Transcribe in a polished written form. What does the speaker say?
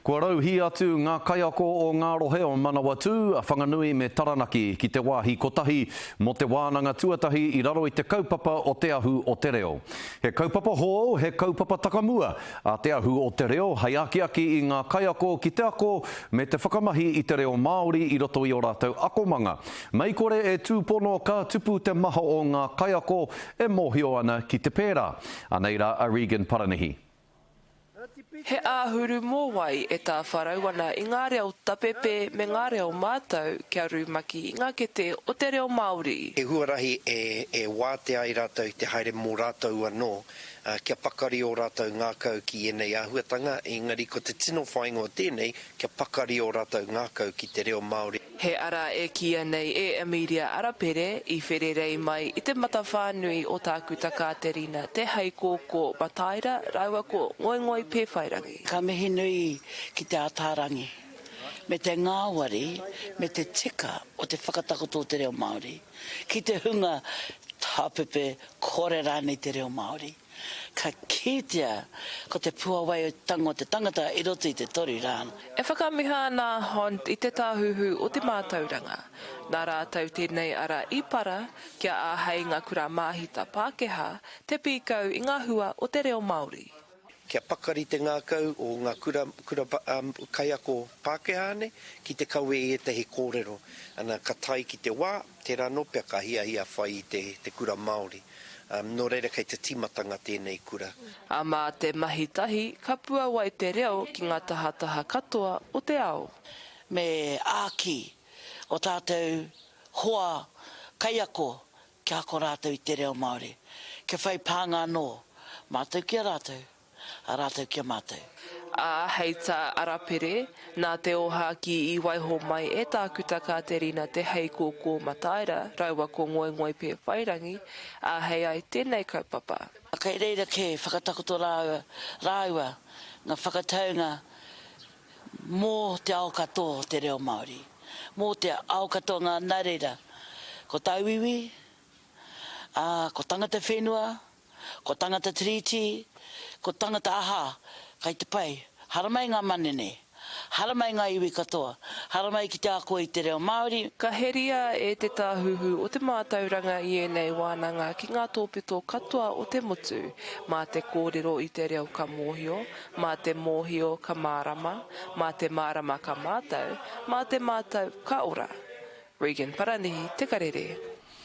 Kua rauhi atu ngā kaiako o ngā rohe o Manawatu, a whanganui me taranaki ki te wāhi kotahi mo te wānanga tuatahi i raro i te kaupapa o te ahu o te reo. He kaupapa hō, he kaupapa takamua a te ahu o te reo, hei aki i ngā kaiako ki te ako me te whakamahi i te reo Māori i roto i o rātou akomanga. Mai kore e tūpono ka tupu te maha o ngā kaiako e mōhio ana ki te pērā. Aneira a Regan Paranihi. He āhuru mō wai e tā wharau ana i ngā reo tapepe me ngā reo mātau kia rūmaki i ngā kete o te reo Māori. E huarahi e wātea i rātou te haere mō rātou anō, kia pakari o rātou ngā kau ki enei āhuatanga, engari ko te tino whaingo o tēnei, kia pakari o rātou ngā kau ki te reo Māori. He ara e kia nei e Emiria Arapere i whererei mai i te matawhānui o tāku Takaterina, te hei kōkō mataira, raua ko ngoingoi pēwhairangi. Ka mihi nui ki te ātārangi, me te ngāwari, me te tika o te whakatakoto o te reo Māori, ki te hunga tāpepe kore rānei te reo Māori. Ka kitea ko te puawai o tango te tangata i roto i te tori rāna. E whakamiha nā hont i te tāhuhu o te mātauranga. Nā rātau tēnei ara i para kia āhei ngā kura māhita Pākehā te pīkau i ngā hua o te reo Māori. Kia pakari te ngā kau o ngā kura kaiako Pākehā ne, ki te kaue e te he kōrero. Ana ka tai ki te wā, te rano pia ka hia whai i te kura Māori. Nō reira kei te timatanga tēnei kura. A mā te mahitahi, ka pua wai te reo ki ngā tahataha katoa o te ao. Me āki o tātou hoa kaiako kia ko rātou i te reo Māori. Kia whai pāngā nō, mātou kia rātou, a rātou kia mātou. A hei tā Arapere, nā te oha ki i waiho mai e tāku Takaterina te hei kōkō mataira, raua ko ngoingoi pē whairangi, a hei ai tēnei kaupapa. Kei reira ke whakatakoto rāua, ngā whakataunga mō te ao katoa te reo Māori, mō te ao katoa ngā nareira, ko tauiwi, ko tangata whenua, ko tangata tiriti, ko tangata aha, kai te pai, haramai ngā manene, haramai ngā iwi katoa, haramai ki te ako i te reo Māori. Ka heria e te tāhuhu o te mātauranga i enei wānanga ki ngā tōpito katoa o te motu, mā te kōrero i te reo ka mōhio, mā te mōhio ka mārama, mā te mārama ka mātau, mā te mātau ka ora. Regan Paranihi, Te Karere.